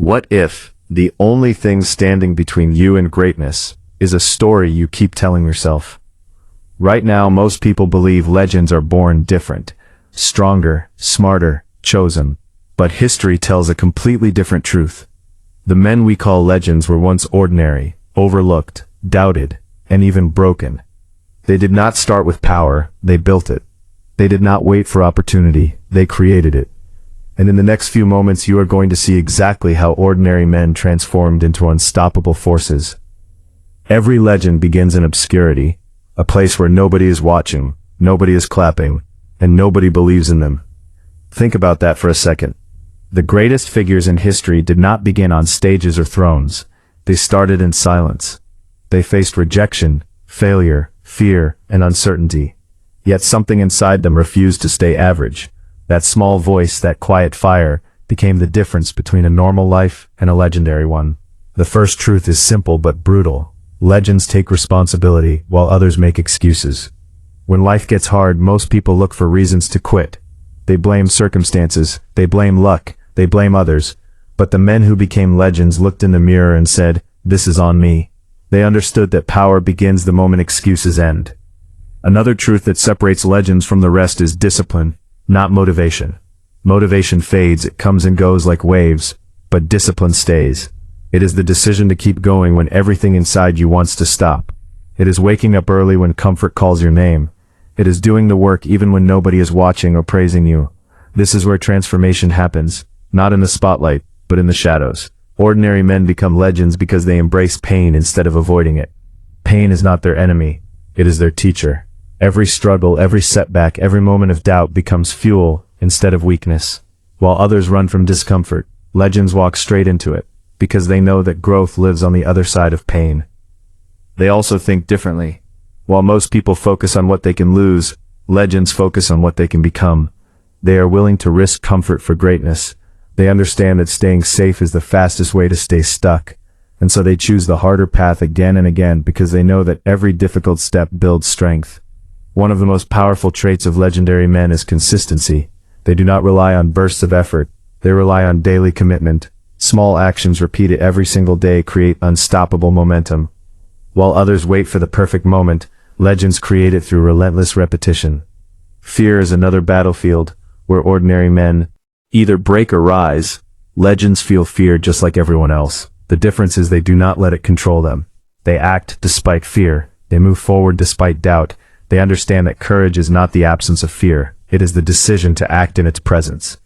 What if the only thing standing between you and greatness is a story you keep telling yourself? Right now, most people believe legends are born different, stronger, smarter, chosen. But history tells a completely different truth. The men we call legends were once ordinary, overlooked, doubted, and even broken. They did not start with power, they built it. They did not wait for opportunity, they created it. And in the next few moments you are going to see exactly how ordinary men transformed into unstoppable forces. Every legend begins in obscurity, a place where nobody is watching, nobody is clapping, and nobody believes in them. Think about that for a second. The greatest figures in history did not begin on stages or thrones. They started in silence. They faced rejection, failure, fear, and uncertainty. Yet something inside them refused to stay average. That small voice, that quiet fire, became the difference between a normal life and a legendary one. The first truth is simple but brutal. Legends take responsibility while others make excuses. When life gets hard, most people look for reasons to quit. They blame circumstances, they blame luck, they blame others. But the men who became legends looked in the mirror and said, "This is on me." They understood that power begins the moment excuses end. Another truth that separates legends from the rest is discipline, not motivation. Motivation fades, it comes and goes like waves, but discipline stays. It is the decision to keep going when everything inside you wants to stop. It is waking up early when comfort calls your name. It is doing the work even when nobody is watching or praising you. This is where transformation happens, not in the spotlight, but in the shadows. Ordinary men become legends because they embrace pain instead of avoiding it. Pain is not their enemy, it is their teacher. Every struggle, every setback, every moment of doubt becomes fuel instead of weakness. While others run from discomfort, legends walk straight into it, because they know that growth lives on the other side of pain. They also think differently. While most people focus on what they can lose, legends focus on what they can become. They are willing to risk comfort for greatness. They understand that staying safe is the fastest way to stay stuck, and so they choose the harder path again and again because they know that every difficult step builds strength. One of the most powerful traits of legendary men is consistency. They do not rely on bursts of effort, they rely on daily commitment. Small actions repeated every single day create unstoppable momentum. While others wait for the perfect moment, legends create it through relentless repetition. Fear is another battlefield, where ordinary men either break or rise. Legends feel fear just like everyone else. The difference is they do not let it control them. They act despite fear. They move forward despite doubt. They understand that courage is not the absence of fear. It is the decision to act in its presence.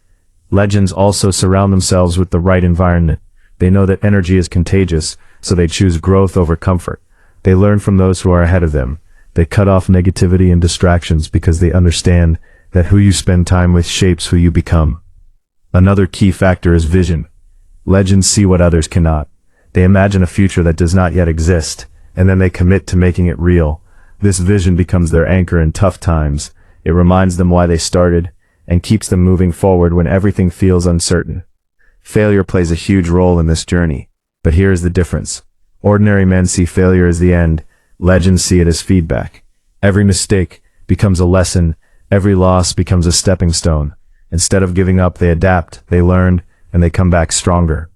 Legends also surround themselves with the right environment. They know that energy is contagious, so they choose growth over comfort. They learn from those who are ahead of them. They cut off negativity and distractions because they understand that who you spend time with shapes who you become. Another key factor is vision. Legends see what others cannot. They imagine a future that does not yet exist, and then they commit to making it real. This vision becomes their anchor in tough times. It reminds them why they started, and keeps them moving forward when everything feels uncertain. Failure plays a huge role in this journey, but here is the difference. Ordinary men see failure as the end, legends see it as feedback. Every mistake becomes a lesson, every loss becomes a stepping stone. Instead of giving up, they adapt, they learn, and they come back stronger.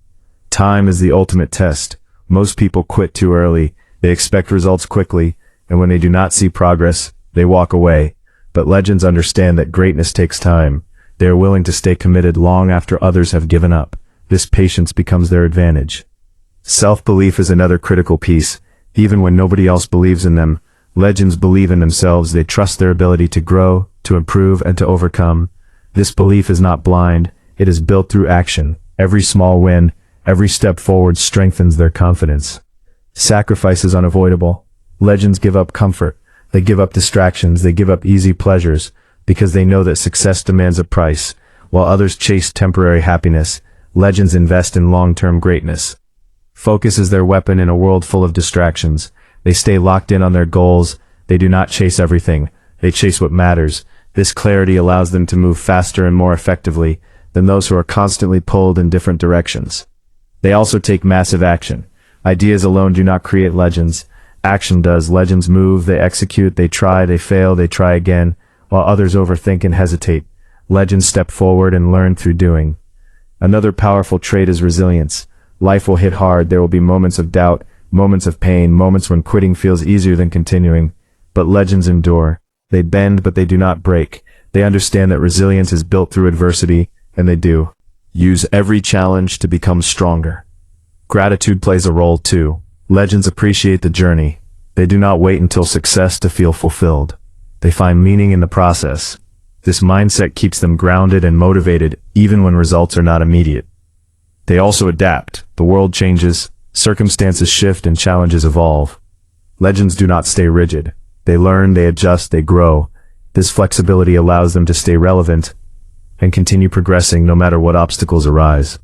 Time is the ultimate test. Most people quit too early, they expect results quickly, and when they do not see progress, they walk away. But legends understand that greatness takes time. They are willing to stay committed long after others have given up. This patience becomes their advantage. Self-belief is another critical piece. Even when nobody else believes in them, legends believe in themselves. They trust their ability to grow, to improve, and to overcome. This belief is not blind. It is built through action. Every small win, every step forward strengthens their confidence. Sacrifice is unavoidable. Legends give up comfort. They give up distractions, they give up easy pleasures, because they know that success demands a price. While others chase temporary happiness, legends invest in long-term greatness. Focus is their weapon in a world full of distractions. They stay locked in on their goals. They do not chase everything. They chase what matters. This clarity allows them to move faster and more effectively than those who are constantly pulled in different directions. They also take massive action. Ideas alone do not create legends. Action does. Legends move, they execute, they try, they fail, they try again, while others overthink and hesitate. Legends step forward and learn through doing. Another powerful trait is resilience. Life will hit hard, there will be moments of doubt, moments of pain, moments when quitting feels easier than continuing. But legends endure. They bend, but they do not break. They understand that resilience is built through adversity, and they do. Use every challenge to become stronger. Gratitude plays a role too. Legends appreciate the journey. They do not wait until success to feel fulfilled. They find meaning in the process. This mindset keeps them grounded and motivated even when results are not immediate. They also adapt. The world changes, circumstances shift, and challenges evolve. Legends do not stay rigid. They learn, they adjust, they grow. This flexibility allows them to stay relevant and continue progressing no matter what obstacles arise.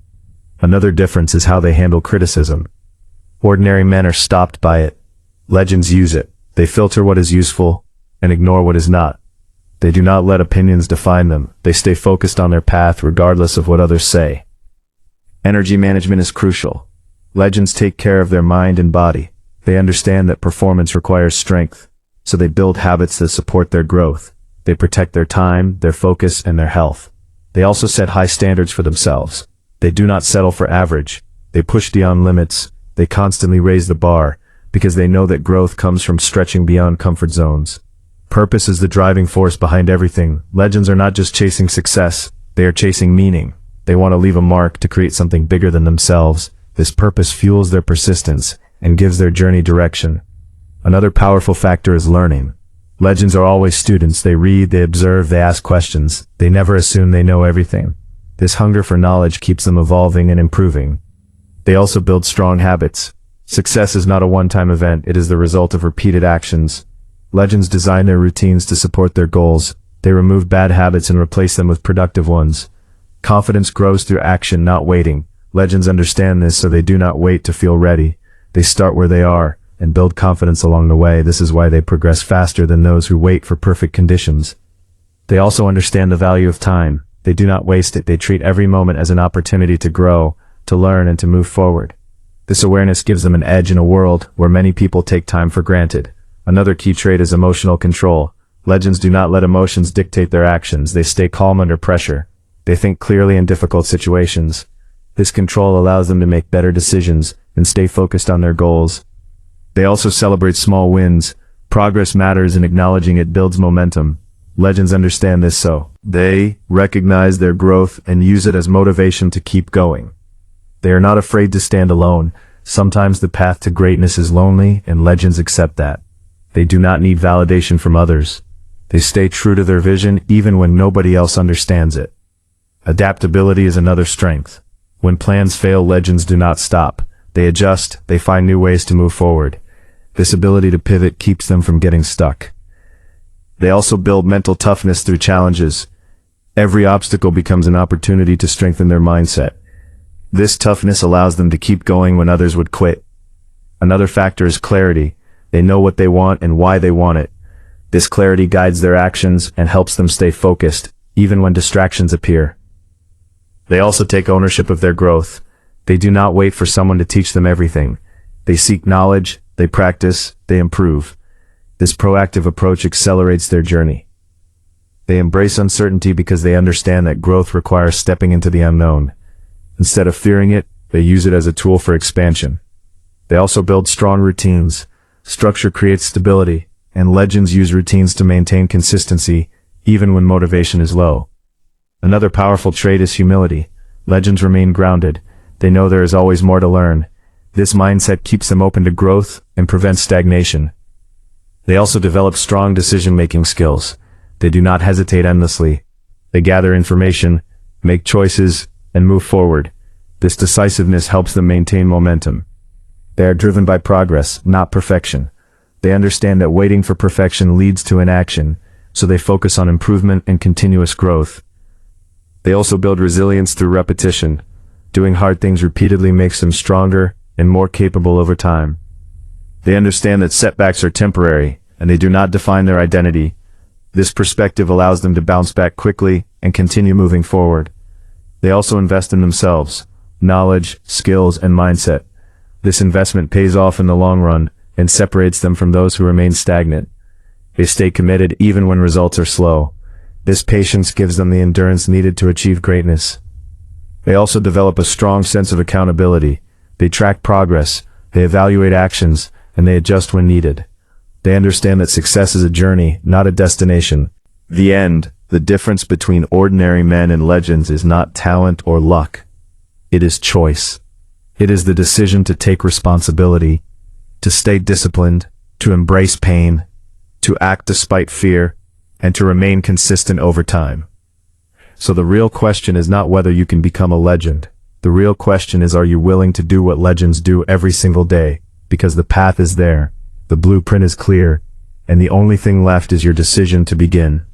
Another difference is how they handle criticism. Ordinary men are stopped by it. Legends use it. They filter what is useful and ignore what is not. They do not let opinions define them. They stay focused on their path regardless of what others say. Energy management is crucial. Legends take care of their mind and body. They understand that performance requires strength, so they build habits that support their growth. They protect their time, their focus, and their health. They also set high standards for themselves. They do not settle for average. They push beyond limits. They constantly raise the bar, because they know that growth comes from stretching beyond comfort zones. Purpose is the driving force behind everything. Legends are not just chasing success, they are chasing meaning. They want to leave a mark, to create something bigger than themselves. This purpose fuels their persistence and gives their journey direction. Another powerful factor is learning. Legends are always students. They read, they observe, they ask questions. They never assume they know everything. This hunger for knowledge keeps them evolving and improving. They also build strong habits. Success is not a one-time event, it is the result of repeated actions. Legends design their routines to support their goals. They remove bad habits and replace them with productive ones. Confidence grows through action, not waiting. Legends understand this, so they do not wait to feel ready. They start where they are and build confidence along the way. This is why they progress faster than those who wait for perfect conditions. They also understand the value of time. They do not waste it. They treat every moment as an opportunity to grow, to learn, and to move forward. This awareness gives them an edge in a world where many people take time for granted. Another key trait is emotional control. Legends do not let emotions dictate their actions. They stay calm under pressure. They think clearly in difficult situations. This control allows them to make better decisions and stay focused on their goals. They also celebrate small wins. Progress matters, and acknowledging it builds momentum. Legends understand this, so they recognize their growth and use it as motivation to keep going. They are not afraid to stand alone. Sometimes the path to greatness is lonely, and legends accept that. They do not need validation from others. They stay true to their vision even when nobody else understands it. Adaptability is another strength. When plans fail, legends do not stop. They adjust, they find new ways to move forward. This ability to pivot keeps them from getting stuck. They also build mental toughness through challenges. Every obstacle becomes an opportunity to strengthen their mindset. This toughness allows them to keep going when others would quit. Another factor is clarity. They know what they want and why they want it. This clarity guides their actions and helps them stay focused, even when distractions appear. They also take ownership of their growth. They do not wait for someone to teach them everything. They seek knowledge, they practice, they improve. This proactive approach accelerates their journey. They embrace uncertainty because they understand that growth requires stepping into the unknown. Instead of fearing it, they use it as a tool for expansion. They also build strong routines. Structure creates stability, and legends use routines to maintain consistency, even when motivation is low. Another powerful trait is humility. Legends remain grounded. They know there is always more to learn. This mindset keeps them open to growth and prevents stagnation. They also develop strong decision-making skills. They do not hesitate endlessly. They gather information, make choices, and move forward. This decisiveness helps them maintain momentum. They are driven by progress, not perfection. They understand that waiting for perfection leads to inaction, so they focus on improvement and continuous growth. They also build resilience through repetition. Doing hard things repeatedly makes them stronger and more capable over time. They understand that setbacks are temporary, and they do not define their identity. This perspective allows them to bounce back quickly and continue moving forward. They also invest in themselves, knowledge, skills, and mindset. This investment pays off in the long run and separates them from those who remain stagnant. They stay committed even when results are slow. This patience gives them the endurance needed to achieve greatness. They also develop a strong sense of accountability. They track progress, they evaluate actions, and they adjust when needed. They understand that success is a journey, not a destination. The end, the difference between ordinary men and legends is not talent or luck. It is choice. It is the decision to take responsibility, to stay disciplined, to embrace pain, to act despite fear, and to remain consistent over time. So the real question is not whether you can become a legend. The real question is, are you willing to do what legends do every single day? Because the path is there, the blueprint is clear, and the only thing left is your decision to begin.